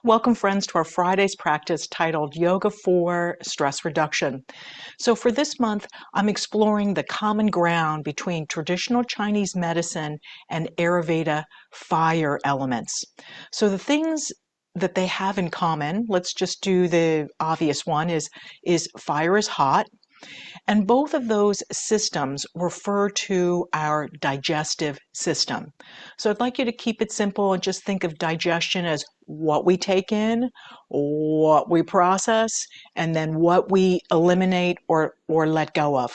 Welcome, friends, to our Friday's practice titled Yoga for Stress Reduction. So, for this month, I'm exploring the common ground between traditional Chinese medicine and Ayurveda fire elements. So, the things that they have in common, let's just do the obvious one, is fire is hot. And both of those systems refer to our digestive system. So I'd like you to keep it simple and just think of digestion as what we take in, what we process, and then what we eliminate or let go of.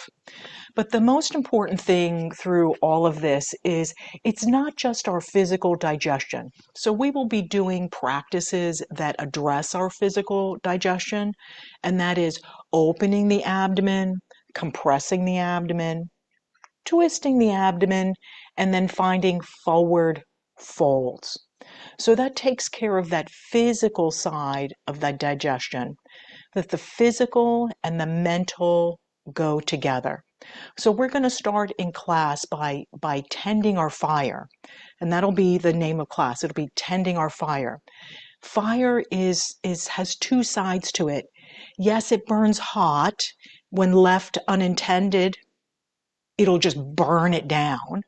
But the most important thing through all of this is it's not just our physical digestion. So we will be doing practices that address our physical digestion, and that is opening the abdomen, compressing the abdomen, twisting the abdomen, and then finding forward folds. So that takes care of that physical side of the digestion, that the physical and the mental go together. So we're going to start in class by tending our fire, and that'll be the name of class. It'll be tending our fire. Fire has two sides to it. Yes, it burns hot. When left unattended, it'll just burn it down.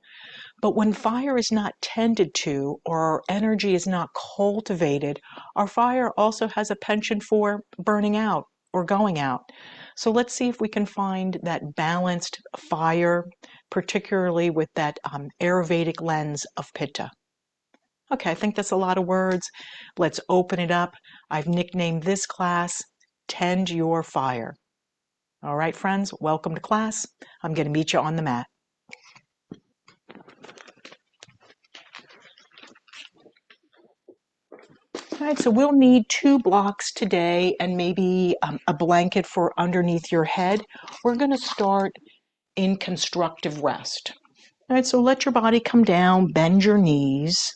But when fire is not tended to or our energy is not cultivated, our fire also has a penchant for burning out or going out. So let's see if we can find that balanced fire, particularly with that Ayurvedic lens of Pitta. Okay, I think that's a lot of words. Let's open it up. I've nicknamed this class Tend Your Fire. All right, friends, welcome to class. I'm going to meet you on the mat. All right, so we'll need 2 blocks today and maybe a blanket for underneath your head. We're going to start in constructive rest. All right, so let your body come down, bend your knees.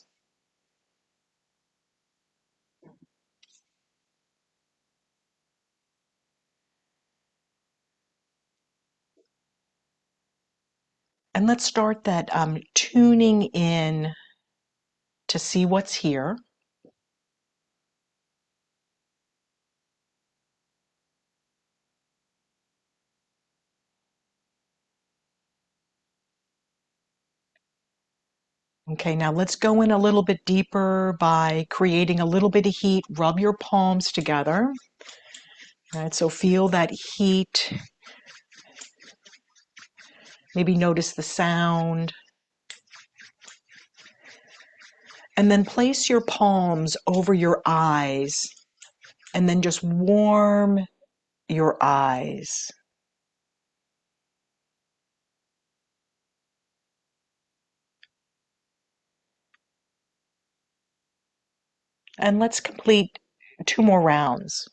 And let's start that tuning in to see what's here. Okay, now let's go in a little bit deeper by creating a little bit of heat. Rub your palms together. All right, so feel that heat. Maybe notice the sound. And then place your palms over your eyes and then just warm your eyes. And let's complete 2 more rounds.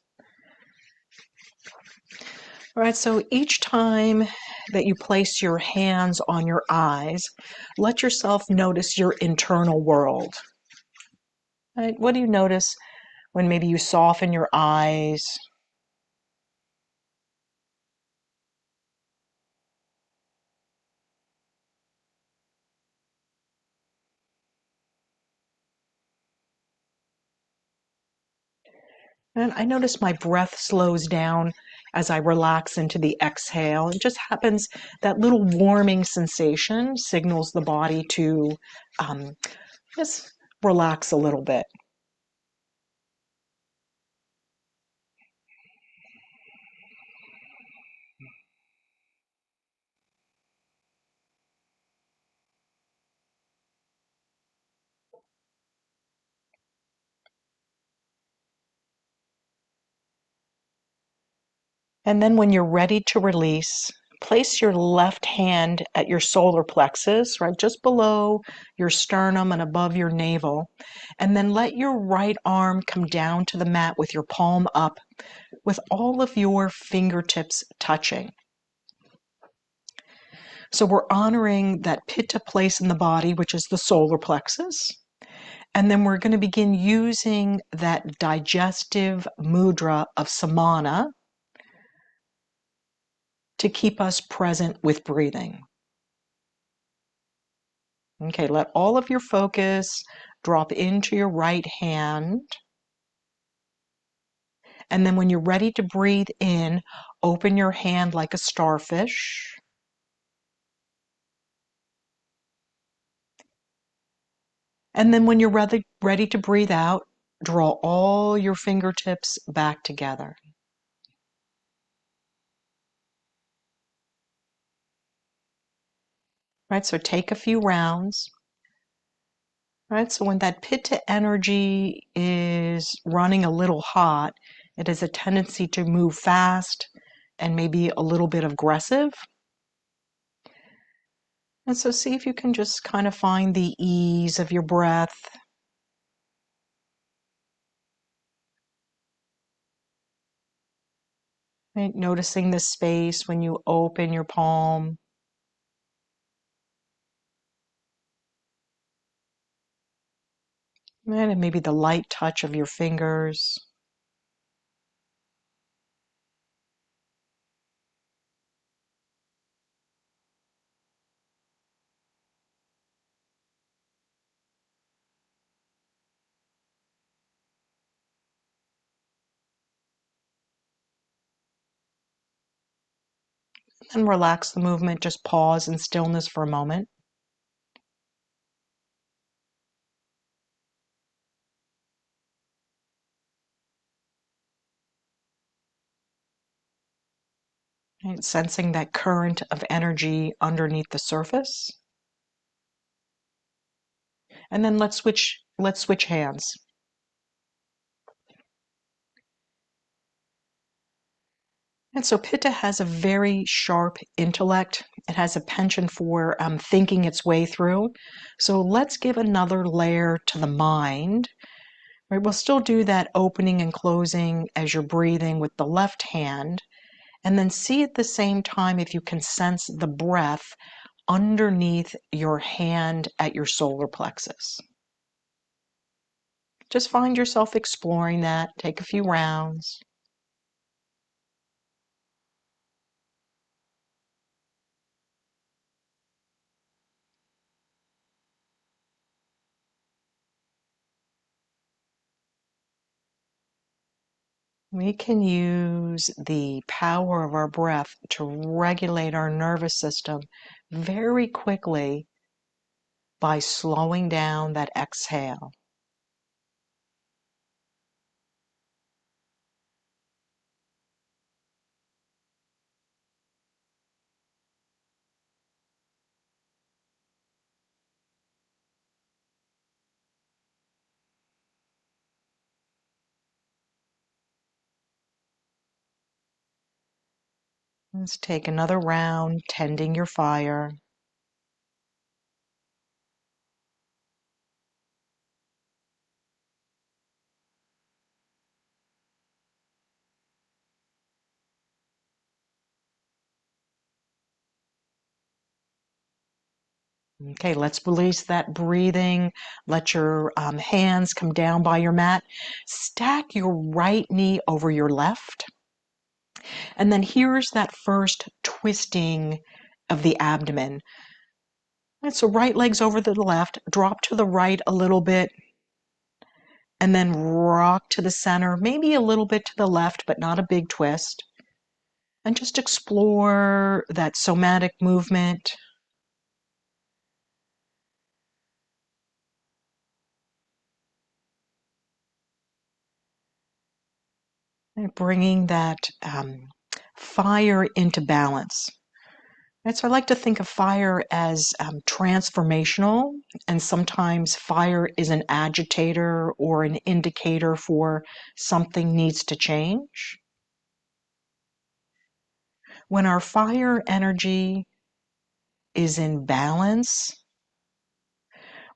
All right, so each time that you place your hands on your eyes, let yourself notice your internal world. Right? What do you notice when maybe you soften your eyes? And I notice my breath slows down as I relax into the exhale. It just happens that little warming sensation signals the body to just relax a little bit. And then when you're ready to release, place your left hand at your solar plexus, right just below your sternum and above your navel. And then let your right arm come down to the mat with your palm up, with all of your fingertips touching. So we're honoring that Pitta place in the body, which is the solar plexus. And then we're going to begin using that digestive mudra of samana to keep us present with breathing. Okay, let all of your focus drop into your right hand. And then when you're ready to breathe in, open your hand like a starfish. And then when you're ready to breathe out, draw all your fingertips back together. Right, so take a few rounds. Right, so when that pitta energy is running a little hot, it has a tendency to move fast and maybe a little bit aggressive. And so see if you can just kind of find the ease of your breath. Right, noticing the space when you open your palm. Right, and maybe the light touch of your fingers. And relax the movement. Just pause in stillness for a moment. Right, sensing that current of energy underneath the surface. And then let's switch hands. And so Pitta has a very sharp intellect. It has a penchant for thinking its way through. So let's give another layer to the mind. Right, we'll still do that opening and closing as you're breathing with the left hand. And then see at the same time if you can sense the breath underneath your hand at your solar plexus. Just find yourself exploring that. Take a few rounds. We can use the power of our breath to regulate our nervous system very quickly by slowing down that exhale. Let's take another round, tending your fire. Okay, let's release that breathing. Let your hands come down by your mat. Stack your right knee over your left. And then here's that first twisting of the abdomen. And so right leg's over to the left, drop to the right a little bit, and then rock to the center, maybe a little bit to the left, but not a big twist. And just explore that somatic movement. And bringing that fire into balance. Right, so I like to think of fire as transformational, and sometimes fire is an agitator or an indicator for something needs to change. When our fire energy is in balance,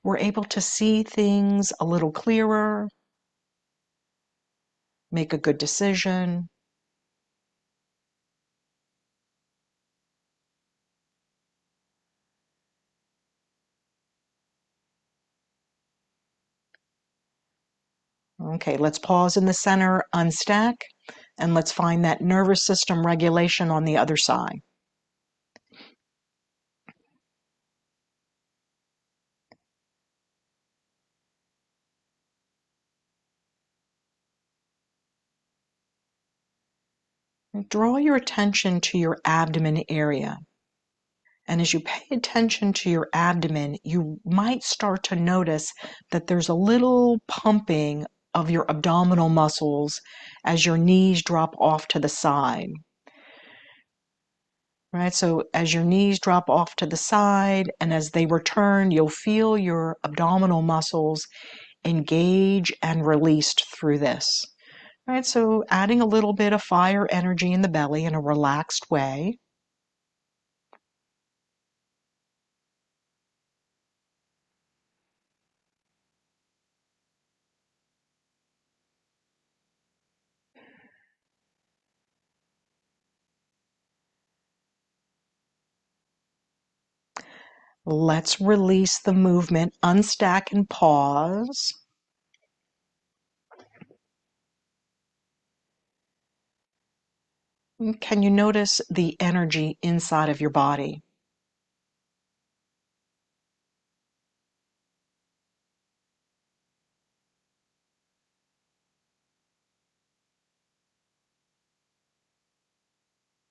we're able to see things a little clearer, make a good decision. Okay, let's pause in the center, unstack, and let's find that nervous system regulation on the other side. Draw your attention to your abdomen area. And as you pay attention to your abdomen, you might start to notice that there's a little pumping of your abdominal muscles as your knees drop off to the side. Right? So as your knees drop off to the side and as they return, you'll feel your abdominal muscles engage and released through this. Right? So adding a little bit of fire energy in the belly in a relaxed way. Let's release the movement, unstack and pause. Can you notice the energy inside of your body?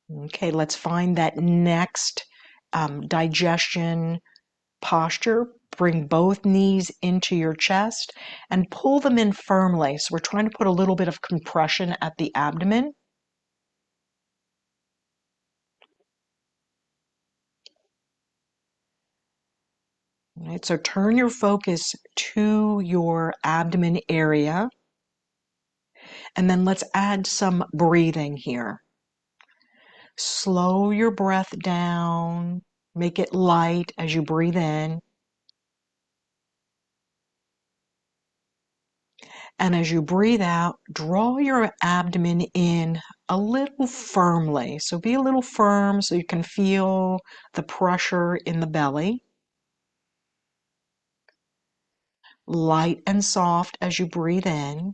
Okay, let's find that next digestion posture. Bring both knees into your chest and pull them in firmly. So we're trying to put a little bit of compression at the abdomen. Right, so turn your focus to your abdomen area. And then let's add some breathing here. Slow your breath down. Make it light as you breathe in. And as you breathe out, draw your abdomen in a little firmly. So be a little firm so you can feel the pressure in the belly. Light and soft as you breathe in.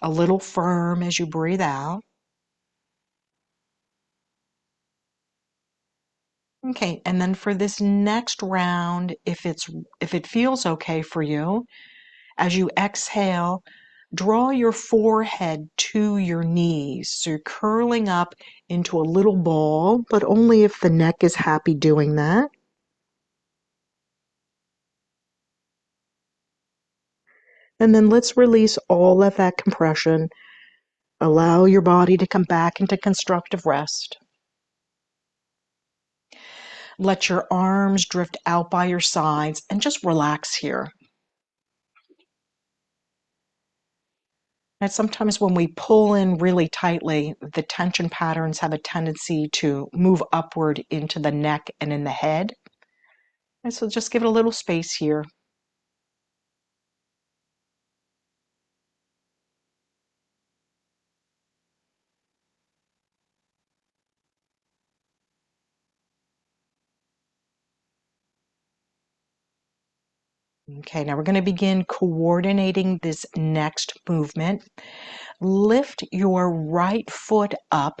A little firm as you breathe out. Okay, and then for this next round, if it feels okay for you, as you exhale, draw your forehead to your knees. So you're curling up into a little ball, but only if the neck is happy doing that. And then let's release all of that compression. Allow your body to come back into constructive rest. Let your arms drift out by your sides and just relax here. And sometimes when we pull in really tightly, the tension patterns have a tendency to move upward into the neck and in the head. And so just give it a little space here. Okay, now we're going to begin coordinating this next movement. Lift your right foot up.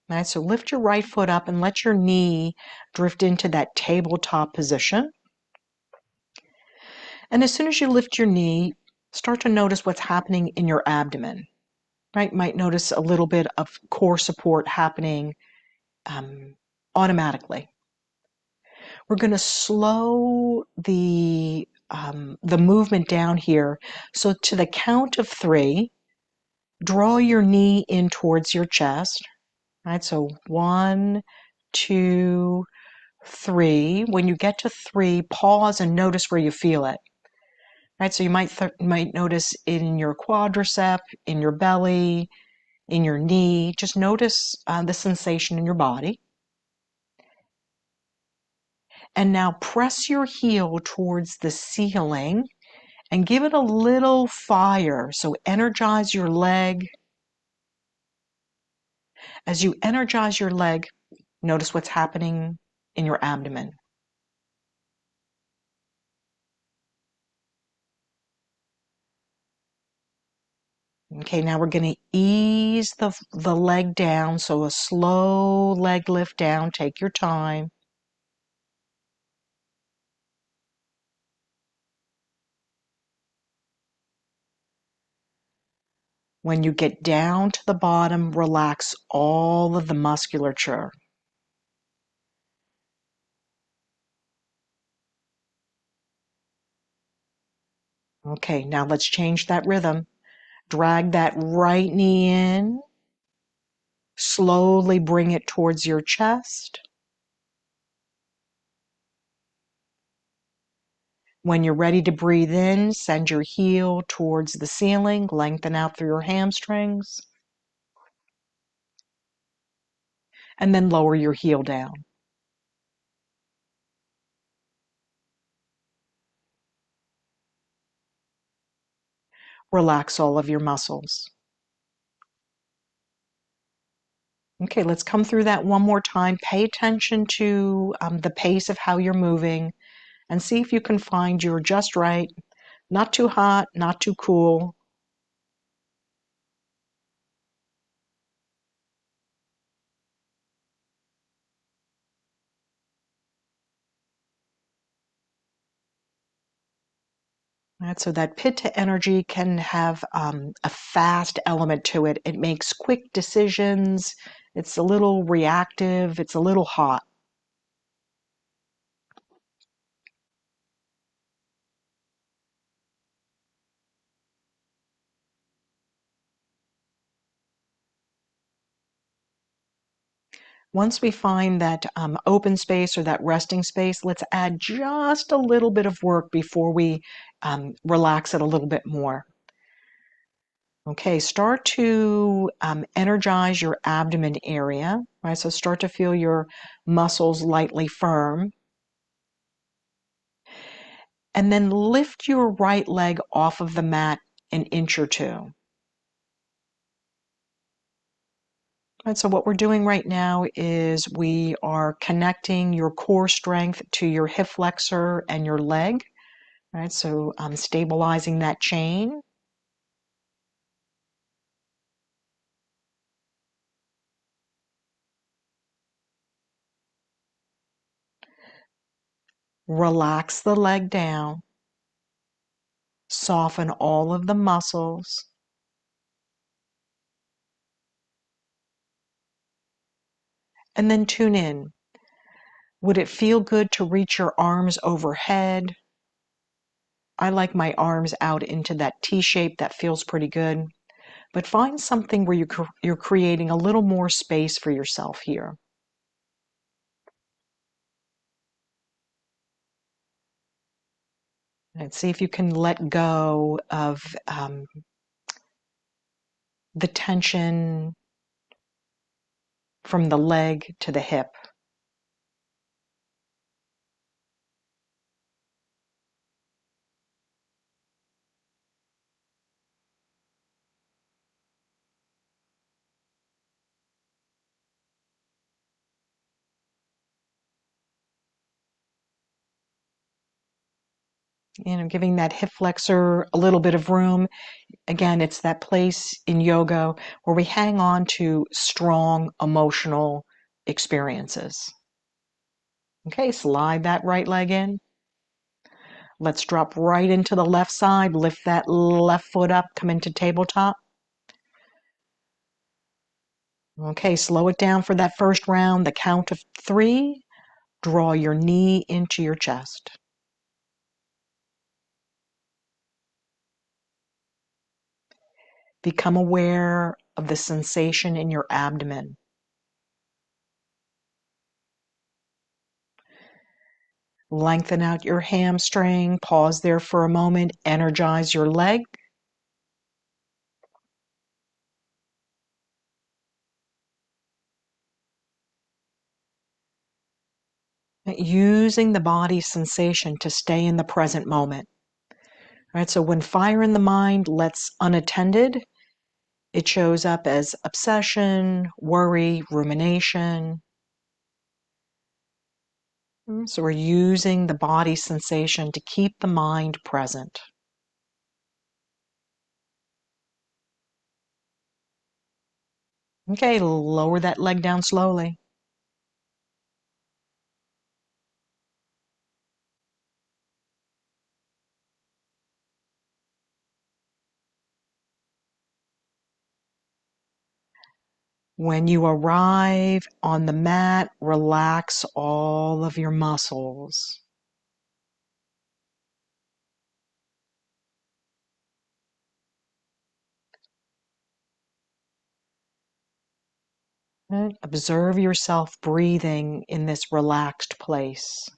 Right, so lift your right foot up and let your knee drift into that tabletop position. And as soon as you lift your knee, start to notice what's happening in your abdomen. Right, might notice a little bit of core support happening automatically. We're going to slow the movement down here. So to the count of 3, draw your knee in towards your chest. Right, so 1, 2, 3. When you get to 3, pause and notice where you feel it. Right, so you might notice in your quadricep, in your belly, in your knee. Just notice the sensation in your body. And now press your heel towards the ceiling and give it a little fire. So energize your leg. As you energize your leg, notice what's happening in your abdomen. Okay, now we're going to ease the leg down. So a slow leg lift down. Take your time. When you get down to the bottom, relax all of the musculature. Okay, now let's change that rhythm. Drag that right knee in. Slowly bring it towards your chest. When you're ready to breathe in, send your heel towards the ceiling, lengthen out through your hamstrings, and then lower your heel down. Relax all of your muscles. Okay, let's come through that one more time. Pay attention to the pace of how you're moving and see if you can find you're just right, not too hot, not too cool. Right, so that pitta energy can have a fast element to it. It makes quick decisions. It's a little reactive. It's a little hot. Once we find that open space or that resting space, let's add just a little bit of work before we relax it a little bit more. Okay, start to energize your abdomen area, right? So start to feel your muscles lightly firm. And then lift your right leg off of the mat an inch or two. Right, so what we're doing right now is we are connecting your core strength to your hip flexor and your leg. Right, so stabilizing that chain. Relax the leg down. Soften all of the muscles. And then tune in. Would it feel good to reach your arms overhead? I like my arms out into that T shape. That feels pretty good. But find something where you're creating a little more space for yourself here. And see if you can let go of the tension from the leg to the hip. Giving that hip flexor a little bit of room. Again, it's that place in yoga where we hang on to strong emotional experiences. Okay, slide that right leg in. Let's drop right into the left side. Lift that left foot up, come into tabletop. Okay, slow it down for that first round. The count of 3. Draw your knee into your chest. Become aware of the sensation in your abdomen. Lengthen out your hamstring. Pause there for a moment. Energize your leg. Using the body's sensation to stay in the present moment. Right? So when fire in the mind lets unattended, it shows up as obsession, worry, rumination. So we're using the body sensation to keep the mind present. Okay, lower that leg down slowly. When you arrive on the mat, relax all of your muscles. And observe yourself breathing in this relaxed place.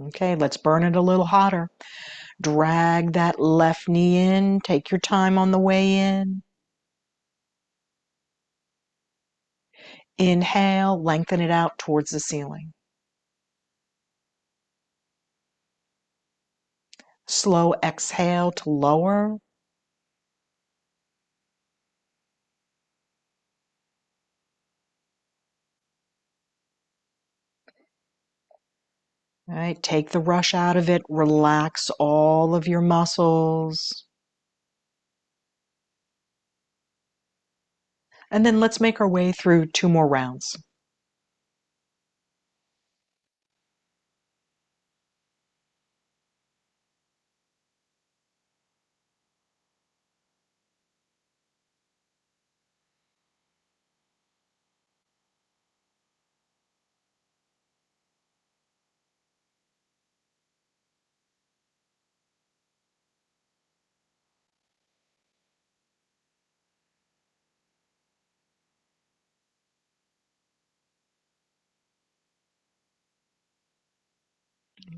Okay, let's burn it a little hotter. Drag that left knee in. Take your time on the way in. Inhale, lengthen it out towards the ceiling. Slow exhale to lower. All right, take the rush out of it. Relax all of your muscles. And then let's make our way through 2 more rounds.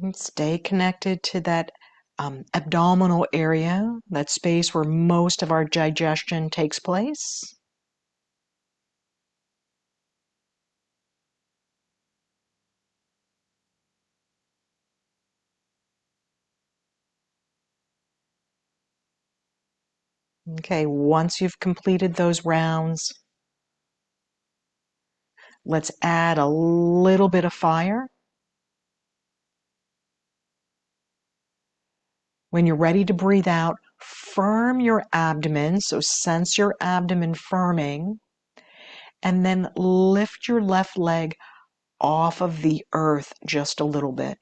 And stay connected to that abdominal area, that space where most of our digestion takes place. Okay, once you've completed those rounds, let's add a little bit of fire. When you're ready to breathe out, firm your abdomen, so sense your abdomen firming, and then lift your left leg off of the earth just a little bit.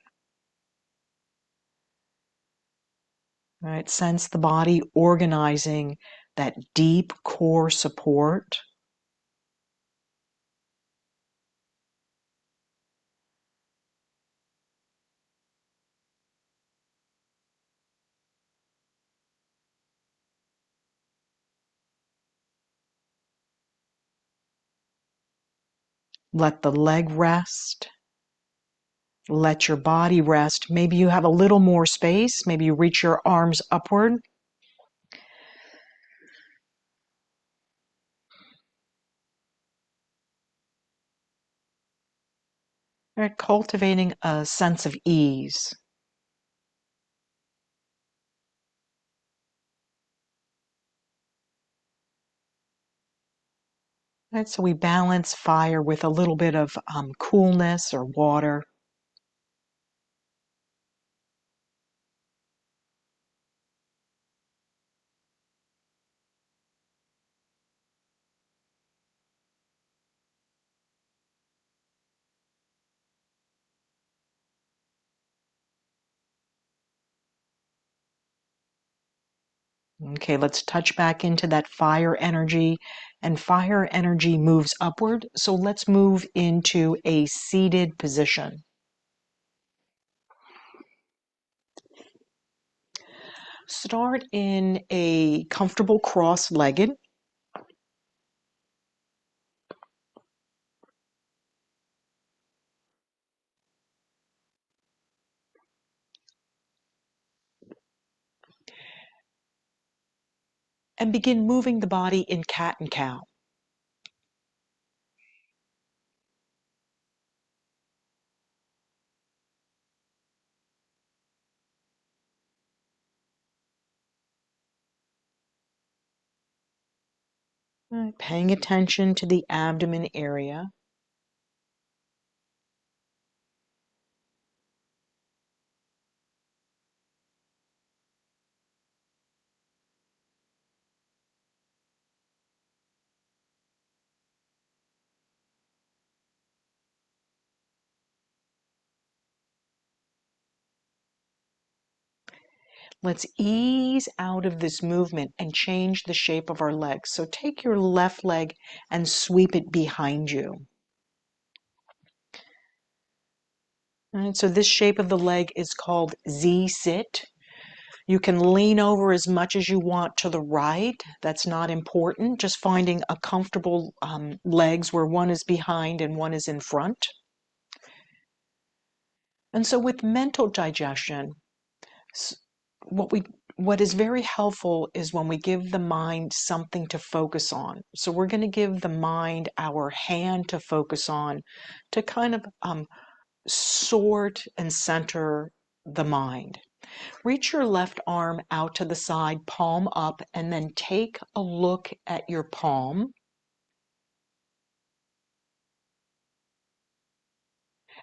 All right, sense the body organizing that deep core support. Let the leg rest. Let your body rest. Maybe you have a little more space. Maybe you reach your arms upward. All right, cultivating a sense of ease. Right, so we balance fire with a little bit of coolness or water. Okay, let's touch back into that fire energy, and fire energy moves upward. So let's move into a seated position. Start in a comfortable cross-legged. And begin moving the body in cat and cow. Right, paying attention to the abdomen area. Let's ease out of this movement and change the shape of our legs. So take your left leg and sweep it behind you. All right, so this shape of the leg is called Z-sit. You can lean over as much as you want to the right. That's not important. Just finding a comfortable legs where one is behind and one is in front. And so with mental digestion, what is very helpful is when we give the mind something to focus on. So we're going to give the mind our hand to focus on to kind of sort and center the mind. Reach your left arm out to the side, palm up, and then take a look at your palm.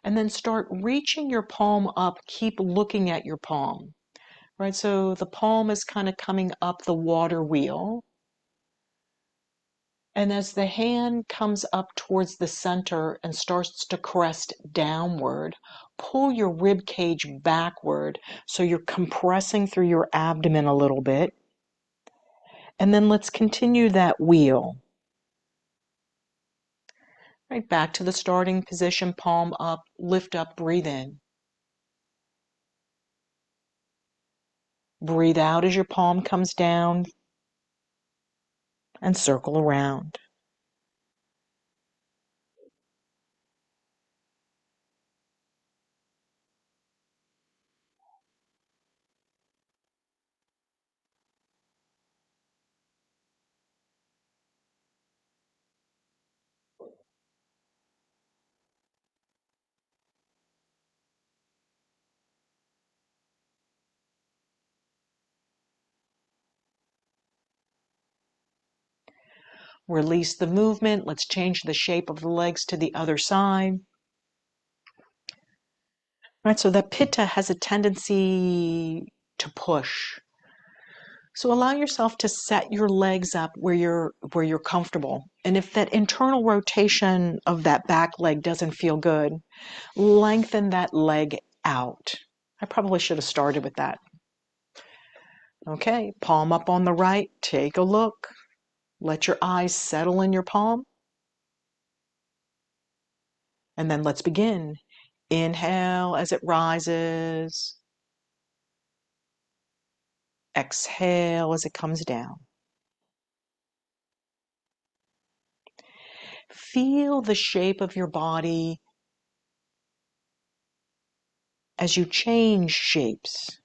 And then start reaching your palm up. Keep looking at your palm. Right, so the palm is kind of coming up the water wheel. And as the hand comes up towards the center and starts to crest downward, pull your rib cage backward so you're compressing through your abdomen a little bit. And then let's continue that wheel. Right, back to the starting position, palm up, lift up, breathe in. Breathe out as your palm comes down and circle around. Release the movement. Let's change the shape of the legs to the other side. Right, so the pitta has a tendency to push. So allow yourself to set your legs up where you're comfortable. And if that internal rotation of that back leg doesn't feel good, lengthen that leg out. I probably should have started with that. Okay, palm up on the right, take a look. Let your eyes settle in your palm. And then let's begin. Inhale as it rises. Exhale as it comes down. Feel the shape of your body as you change shapes.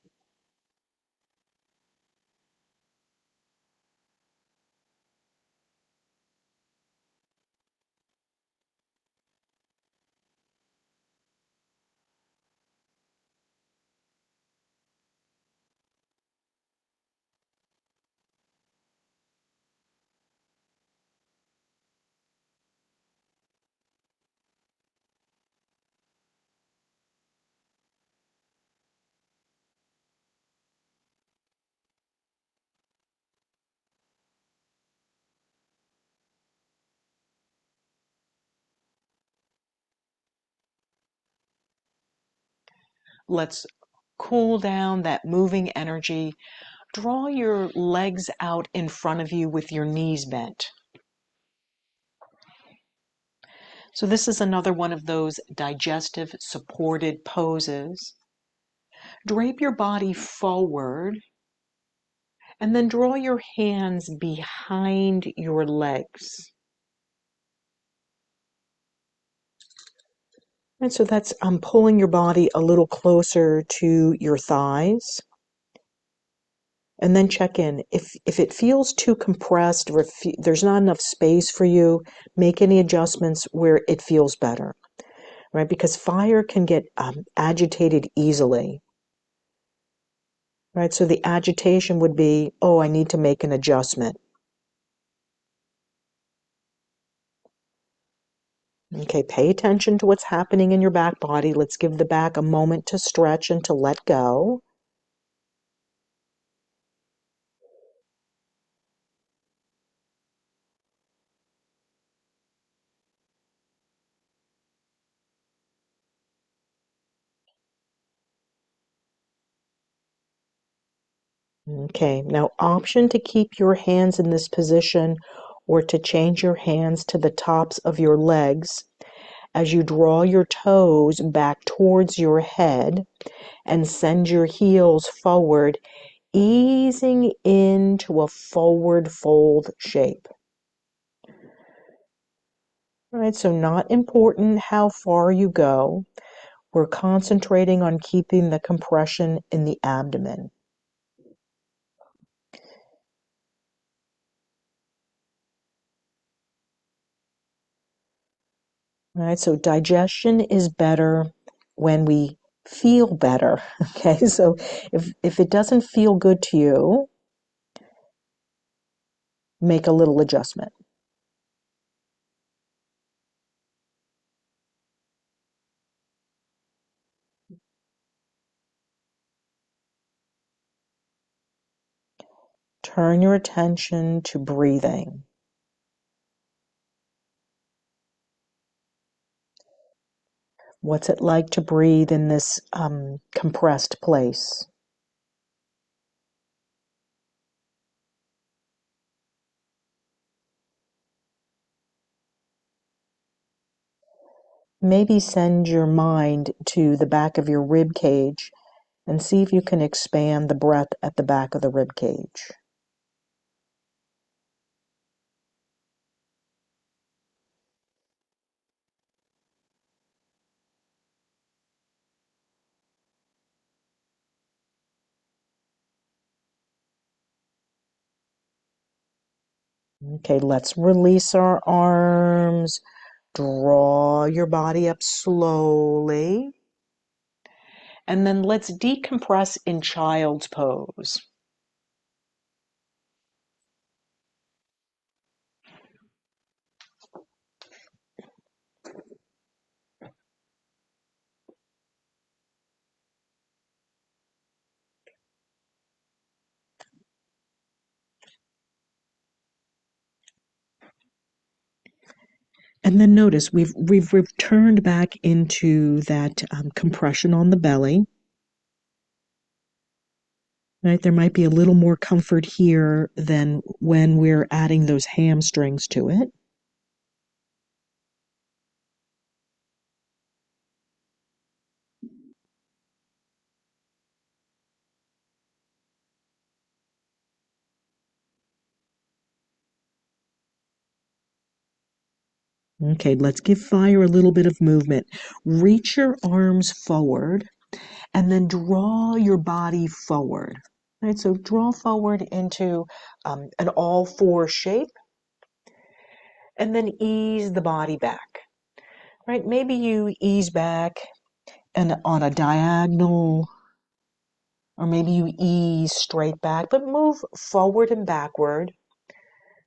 Let's cool down that moving energy. Draw your legs out in front of you with your knees bent. So this is another one of those digestive supported poses. Drape your body forward and then draw your hands behind your legs. And so that's pulling your body a little closer to your thighs. And then check in. If it feels too compressed or if there's not enough space for you, make any adjustments where it feels better, right? Because fire can get agitated easily, right? So the agitation would be, oh, I need to make an adjustment. Okay, pay attention to what's happening in your back body. Let's give the back a moment to stretch and to let go. Okay, now option to keep your hands in this position or to change your hands to the tops of your legs as you draw your toes back towards your head and send your heels forward, easing into a forward fold shape. All right, so not important how far you go. We're concentrating on keeping the compression in the abdomen. All right, so digestion is better when we feel better. Okay, so if it doesn't feel good to you, make a little adjustment. Turn your attention to breathing. What's it like to breathe in this compressed place? Maybe send your mind to the back of your rib cage and see if you can expand the breath at the back of the rib cage. Okay, let's release our arms. Draw your body up slowly. And then let's decompress in child's pose. And then notice we've returned back into that compression on the belly. Right, there might be a little more comfort here than when we're adding those hamstrings to it. Okay, let's give fire a little bit of movement. Reach your arms forward and then draw your body forward. Right, so draw forward into an all four shape and then ease the body back. Right, maybe you ease back and on a diagonal, or maybe you ease straight back, but move forward and backward.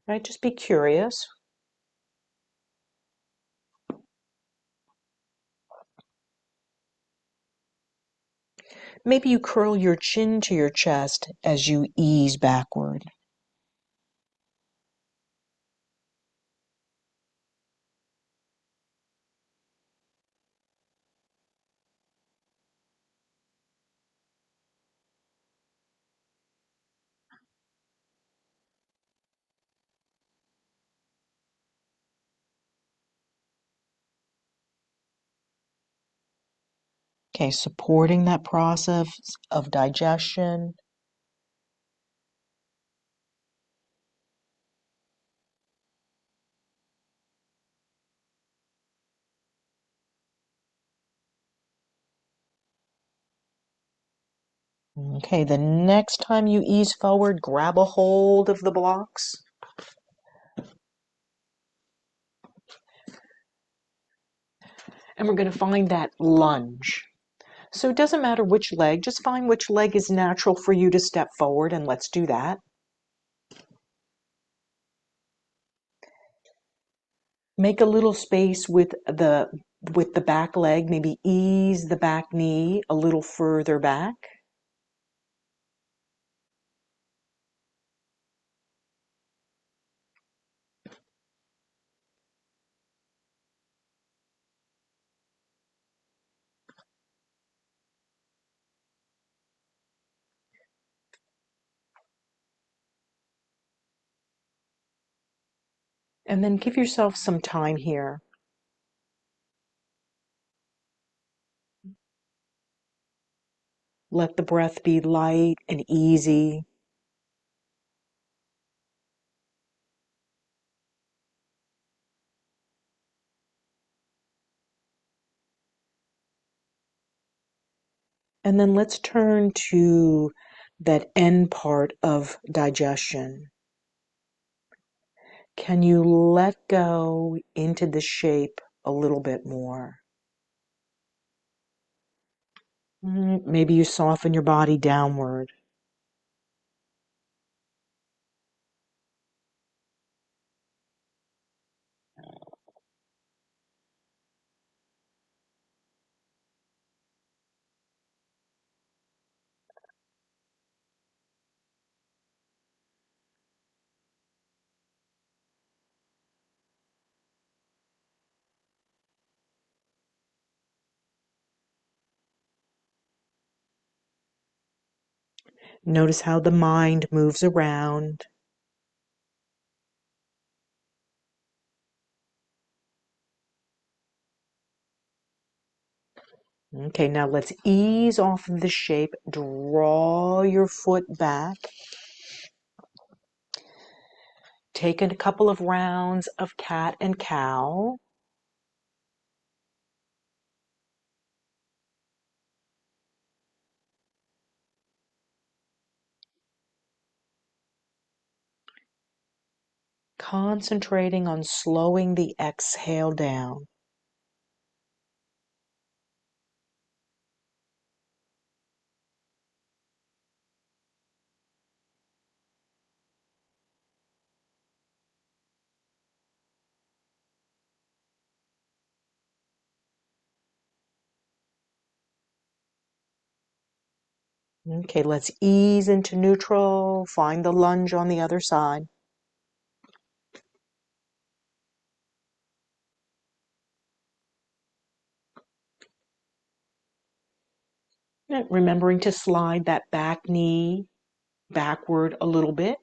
Right, just be curious. Maybe you curl your chin to your chest as you ease backward. Okay, supporting that process of digestion. Okay, the next time you ease forward, grab a hold of the blocks. And we're going to find that lunge. So it doesn't matter which leg, just find which leg is natural for you to step forward, and let's do that. Make a little space with the back leg, maybe ease the back knee a little further back. And then give yourself some time here. Let the breath be light and easy. And then let's turn to that end part of digestion. Can you let go into the shape a little bit more? Maybe you soften your body downward. Notice how the mind moves around. Okay, now let's ease off of the shape. Draw your foot back. Take a couple of rounds of cat and cow. Concentrating on slowing the exhale down. Okay, let's ease into neutral. Find the lunge on the other side. Remembering to slide that back knee backward a little bit.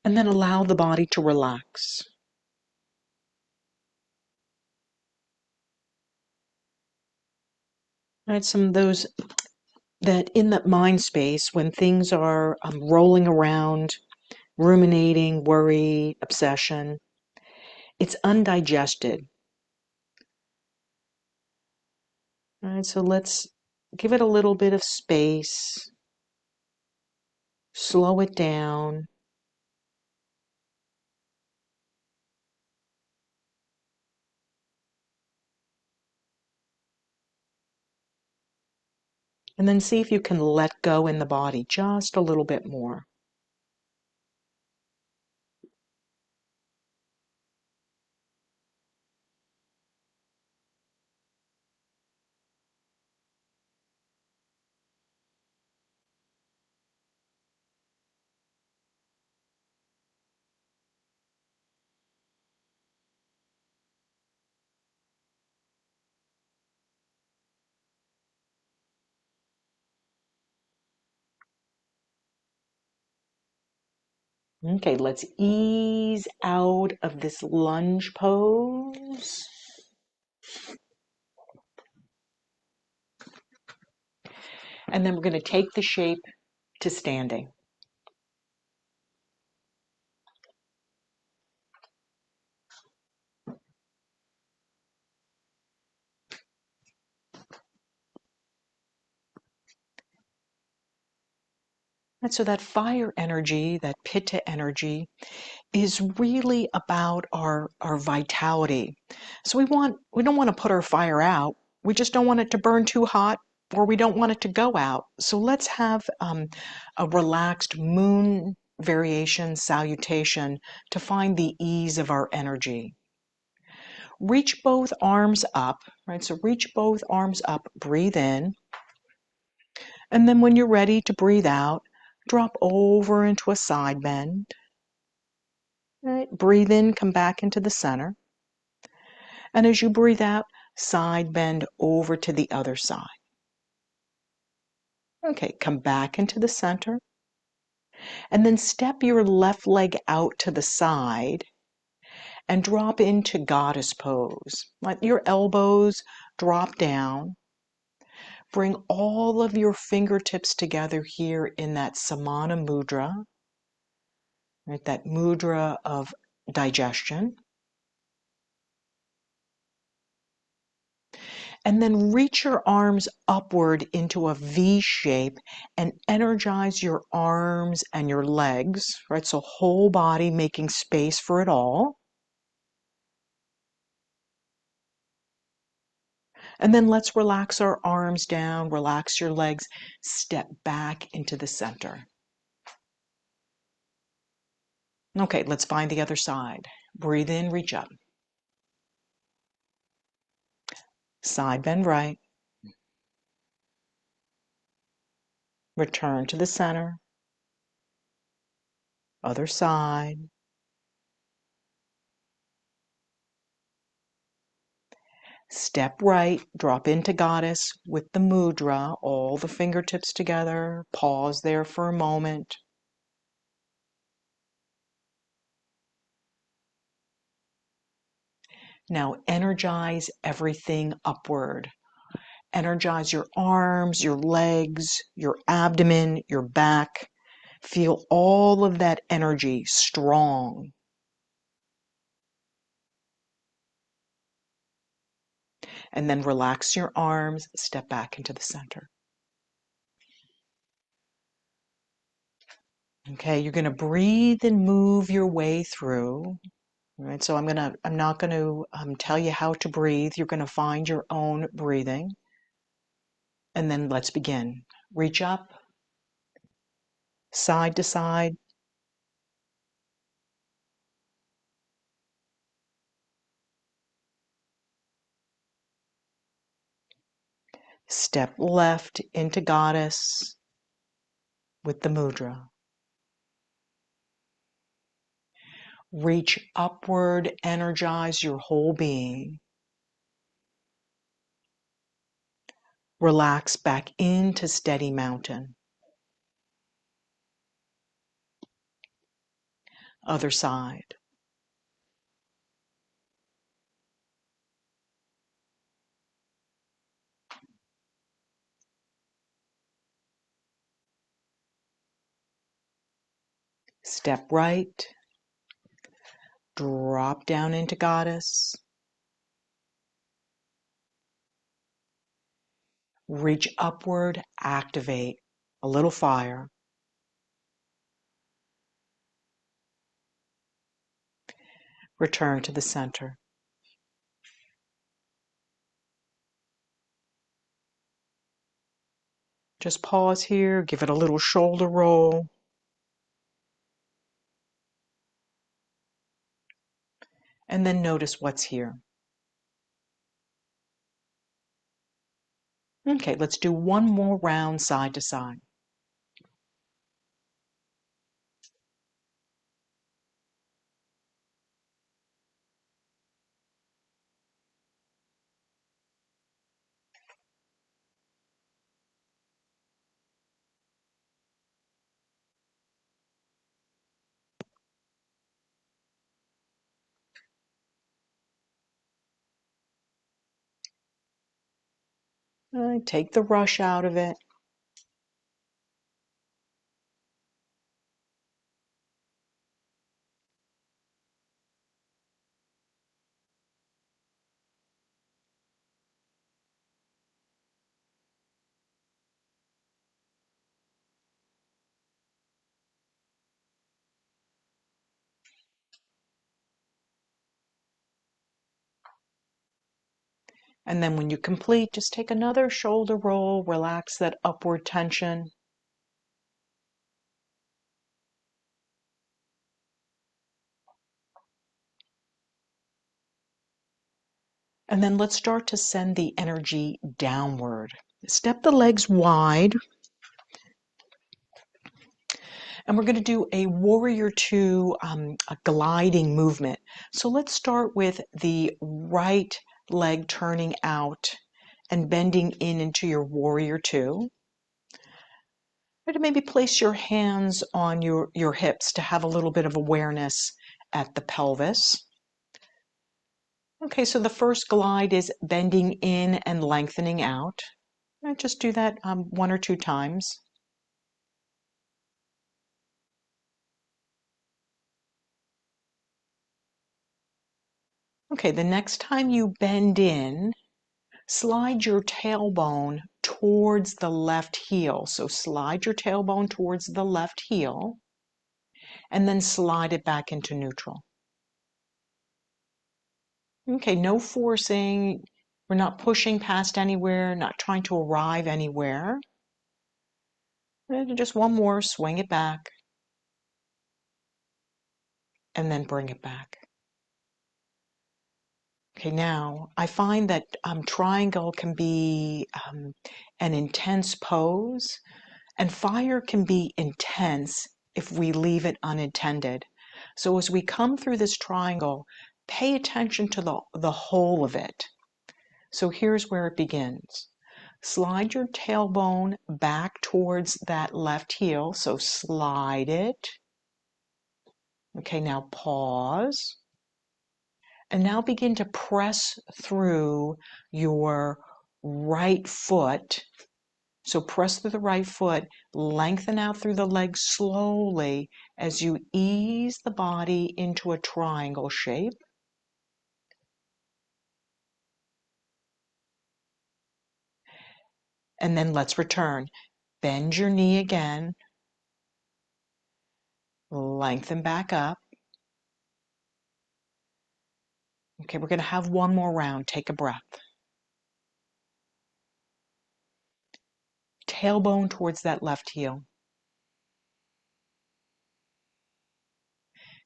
And then allow the body to relax. Right, some of those that in that mind space when things are rolling around, ruminating, worry, obsession, it's undigested. All right, so let's give it a little bit of space, slow it down. And then see if you can let go in the body just a little bit more. Okay, let's ease out of this lunge pose. And then we're going to take the shape to standing. And so that fire energy, that pitta energy, is really about our vitality. So we don't want to put our fire out. We just don't want it to burn too hot, or we don't want it to go out. So let's have a relaxed moon variation salutation to find the ease of our energy. Reach both arms up, right? So reach both arms up, breathe in. And then when you're ready to breathe out, drop over into a side bend. Right? Breathe in, come back into the center. And as you breathe out, side bend over to the other side. Okay, come back into the center. And then step your left leg out to the side and drop into goddess pose. Let your elbows drop down. Bring all of your fingertips together here in that Samana mudra, right? That mudra of digestion. And then reach your arms upward into a V shape and energize your arms and your legs, right? So whole body making space for it all. And then let's relax our arms down, relax your legs, step back into the center. Okay, let's find the other side. Breathe in, reach up. Side bend right. Return to the center. Other side. Step right, drop into goddess with the mudra, all the fingertips together. Pause there for a moment. Now energize everything upward. Energize your arms, your legs, your abdomen, your back. Feel all of that energy strong. And then relax your arms, step back into the center. Okay, you're going to breathe and move your way through. All right, so I'm not going to tell you how to breathe. You're going to find your own breathing. And then let's begin. Reach up, side to side. Step left into goddess with the mudra. Reach upward, energize your whole being. Relax back into steady mountain. Other side. Step right. Drop down into goddess. Reach upward, activate a little fire. Return to the center. Just pause here, give it a little shoulder roll. And then notice what's here. Okay, let's do one more round side to side. Take the rush out of it. And then when you complete, just take another shoulder roll, relax that upward tension. And then let's start to send the energy downward. Step the legs wide. And we're going to do a warrior two, a gliding movement. So let's start with the right leg turning out and bending in into your warrior two. Try to maybe place your hands on your hips to have a little bit of awareness at the pelvis. Okay, so the first glide is bending in and lengthening out. And just do that one or two times. Okay, the next time you bend in, slide your tailbone towards the left heel. So slide your tailbone towards the left heel and then slide it back into neutral. Okay, no forcing. We're not pushing past anywhere, not trying to arrive anywhere. And just one more, swing it back and then bring it back. Okay, now I find that triangle can be an intense pose, and fire can be intense if we leave it unattended. So as we come through this triangle, pay attention to the whole of it. So here's where it begins. Slide your tailbone back towards that left heel. So slide it. Okay, now pause. And now begin to press through your right foot. So press through the right foot, lengthen out through the leg slowly as you ease the body into a triangle shape. And then let's return. Bend your knee again. Lengthen back up. Okay, we're going to have one more round. Take a breath. Tailbone towards that left heel.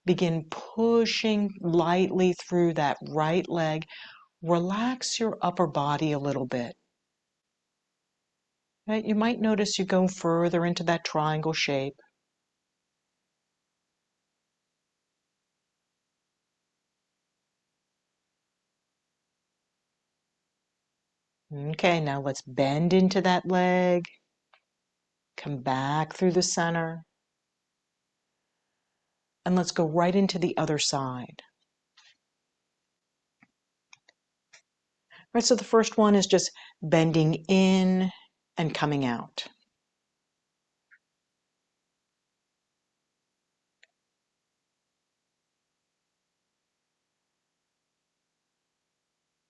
Begin pushing lightly through that right leg. Relax your upper body a little bit. Right? You might notice you go further into that triangle shape. Okay, now let's bend into that leg. Come back through the center. And let's go right into the other side. Right, so the first one is just bending in and coming out.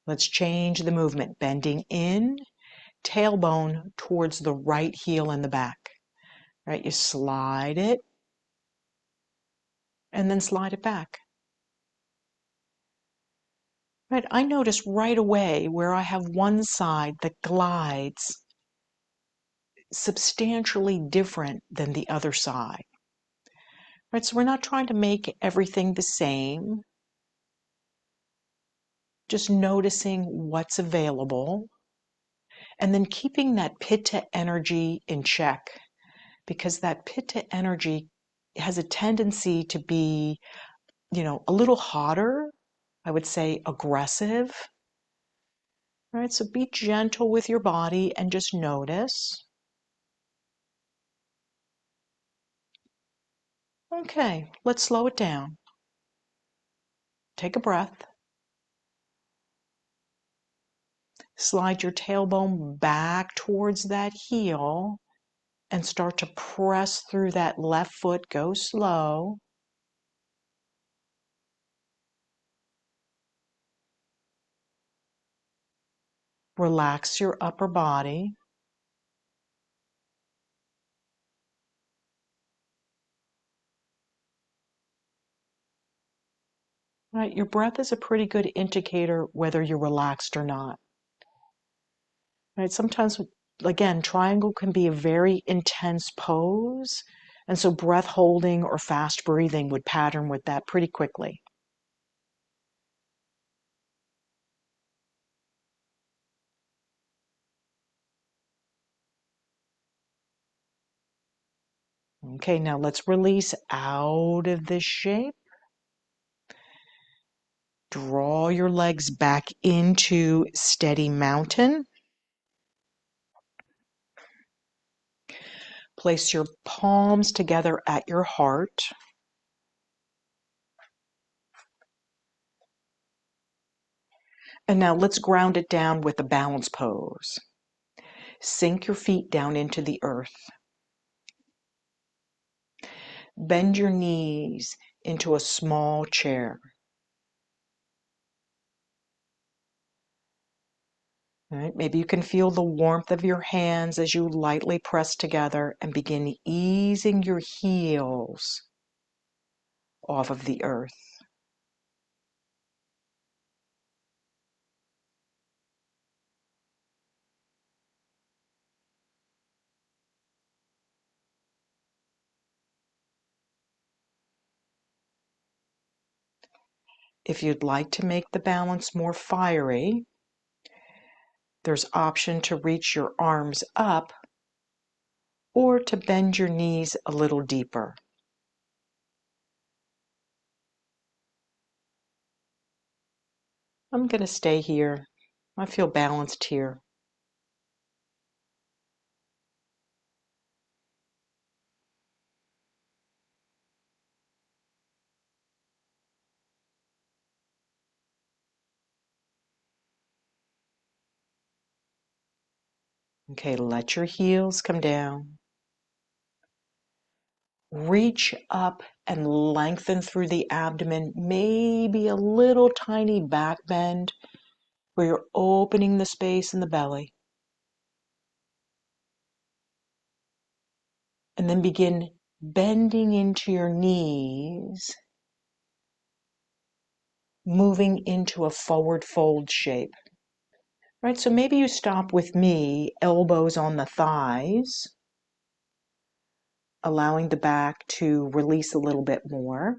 Let's change the movement. Bending in, tailbone towards the right heel in the back. Right, you slide it and then slide it back. Right, I notice right away where I have one side that glides substantially different than the other side. Right, so we're not trying to make everything the same, just noticing what's available and then keeping that pitta energy in check, because that pitta energy has a tendency to be, a little hotter, I would say aggressive. Right, so be gentle with your body and just notice. Okay, let's slow it down. Take a breath. Slide your tailbone back towards that heel and start to press through that left foot. Go slow. Relax your upper body. Right, your breath is a pretty good indicator whether you're relaxed or not. Right, sometimes, again, triangle can be a very intense pose, and so breath holding or fast breathing would pattern with that pretty quickly. Okay, now let's release out of this shape. Draw your legs back into steady mountain. Place your palms together at your heart. And now let's ground it down with a balance pose. Sink your feet down into the earth. Bend your knees into a small chair. All right, maybe you can feel the warmth of your hands as you lightly press together and begin easing your heels off of the earth. If you'd like to make the balance more fiery, there's option to reach your arms up or to bend your knees a little deeper. I'm going to stay here. I feel balanced here. Okay, let your heels come down. Reach up and lengthen through the abdomen, maybe a little tiny back bend where you're opening the space in the belly. And then begin bending into your knees, moving into a forward fold shape. Right, so maybe you stop with me, elbows on the thighs, allowing the back to release a little bit more.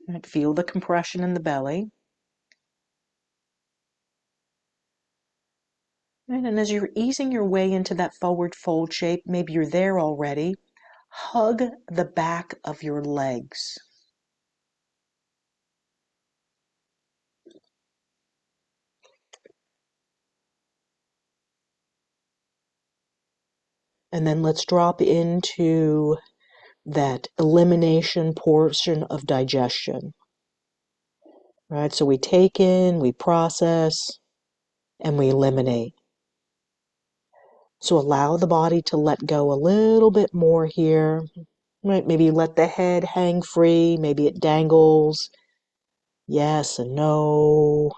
Right, feel the compression in the belly. Right, and as you're easing your way into that forward fold shape, maybe you're there already, hug the back of your legs. And then let's drop into that elimination portion of digestion. Right, so we take in, we process, and we eliminate. So allow the body to let go a little bit more here. Right, maybe let the head hang free, maybe it dangles. Yes and no.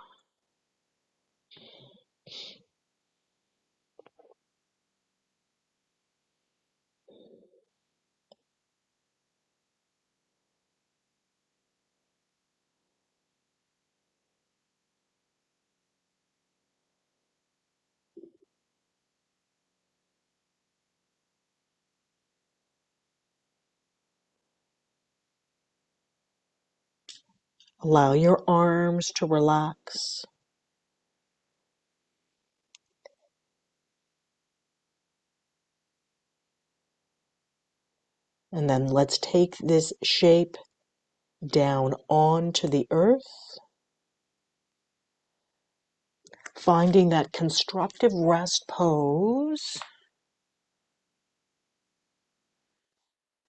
Allow your arms to relax. And then let's take this shape down onto the earth, finding that constructive rest pose.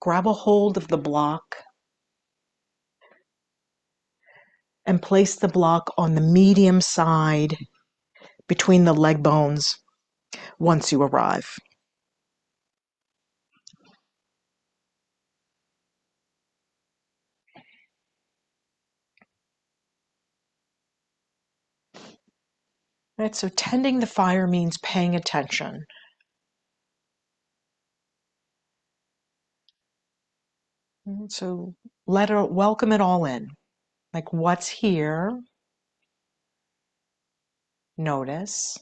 Grab a hold of the block and place the block on the medium side between the leg bones once you arrive. Right, so tending the fire means paying attention. So welcome it all in. Like what's here, notice.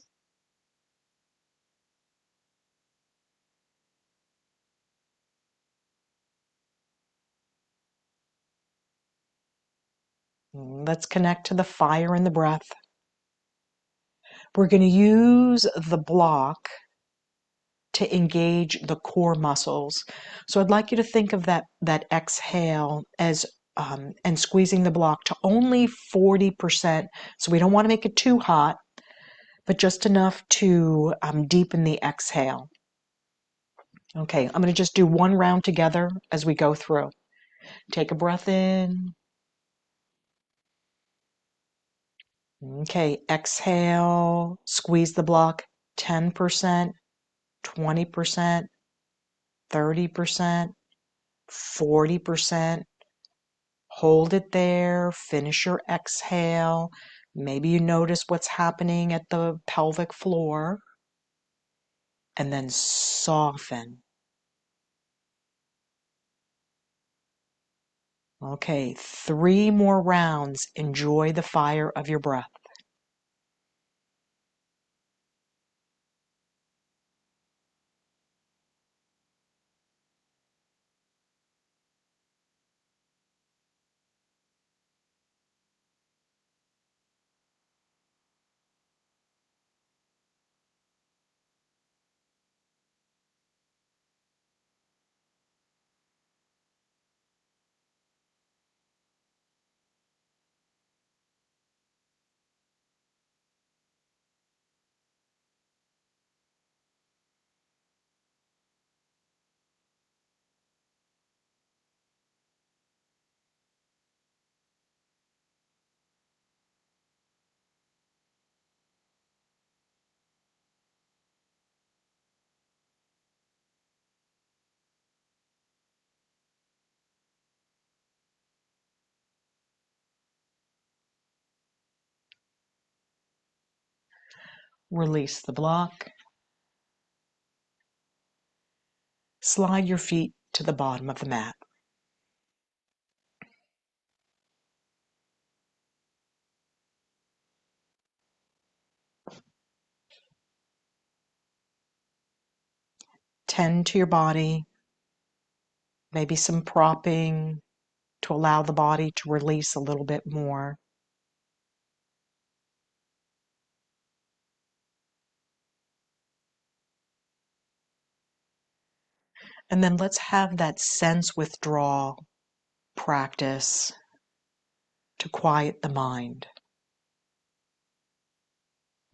Let's connect to the fire and the breath. We're going to use the block to engage the core muscles. So I'd like you to think of that exhale as and squeezing the block to only 40%. So we don't want to make it too hot, but just enough to deepen the exhale. Okay, I'm going to just do one round together as we go through. Take a breath in. Okay, exhale, squeeze the block 10%, 20%, 30%, 40%. Hold it there, finish your exhale. Maybe you notice what's happening at the pelvic floor, and then soften. Okay, 3 more rounds. Enjoy the fire of your breath. Release the block. Slide your feet to the bottom of the mat. Tend to your body, maybe some propping to allow the body to release a little bit more. And then let's have that sense withdrawal practice to quiet the mind.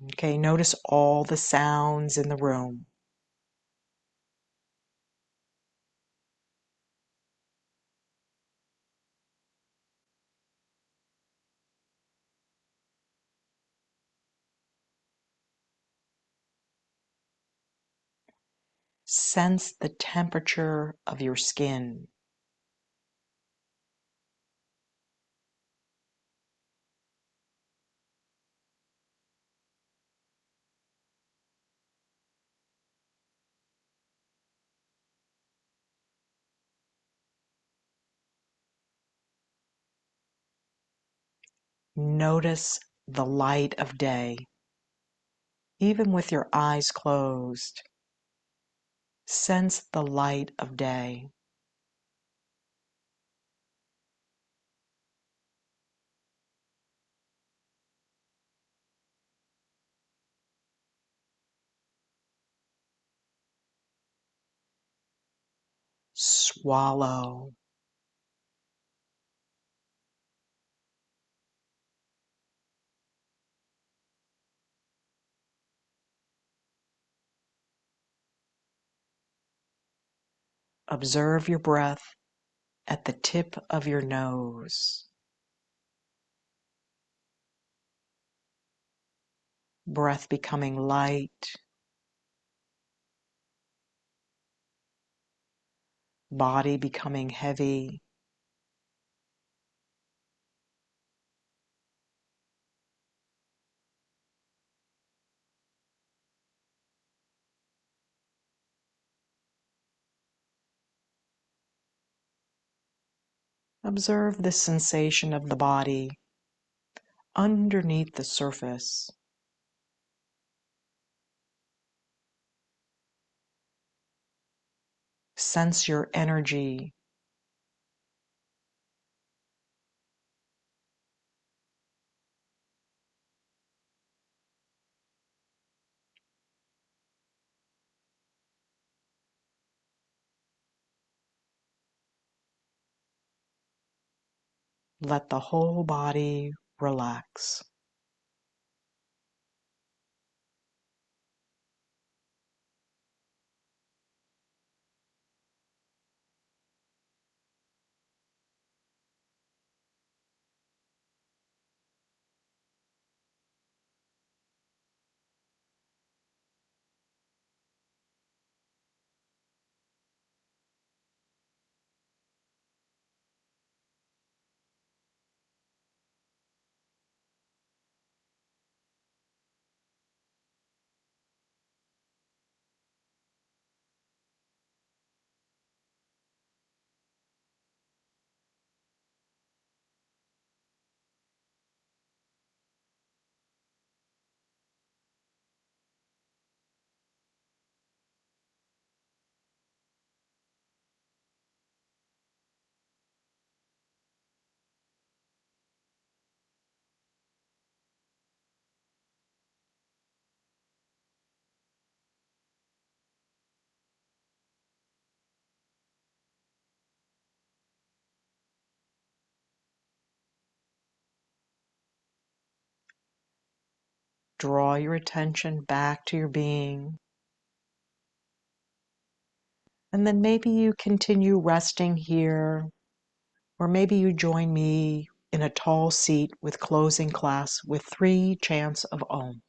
Okay, notice all the sounds in the room. Sense the temperature of your skin. Notice the light of day, even with your eyes closed. Sense the light of day. Swallow. Observe your breath at the tip of your nose. Breath becoming light. Body becoming heavy. Observe the sensation of the body underneath the surface. Sense your energy. Let the whole body relax. Draw your attention back to your being. And then maybe you continue resting here, or maybe you join me in a tall seat with closing class with 3 chants of Om.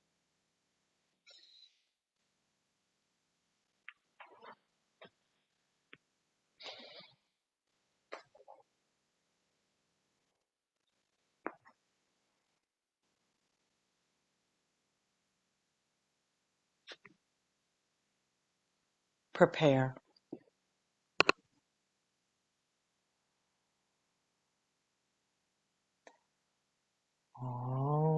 Prepare. Om.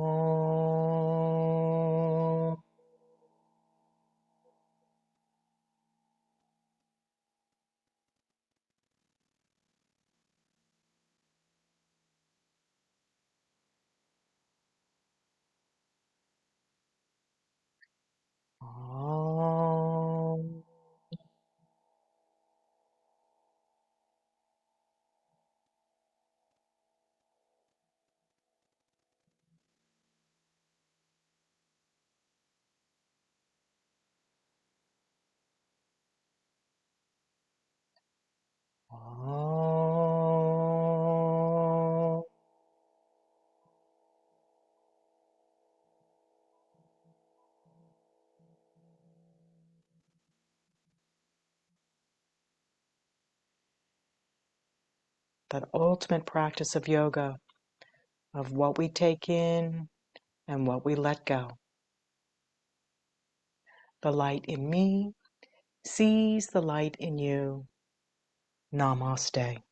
Om. Om. That ultimate practice of yoga, of what we take in and what we let go. The light in me sees the light in you. Namaste.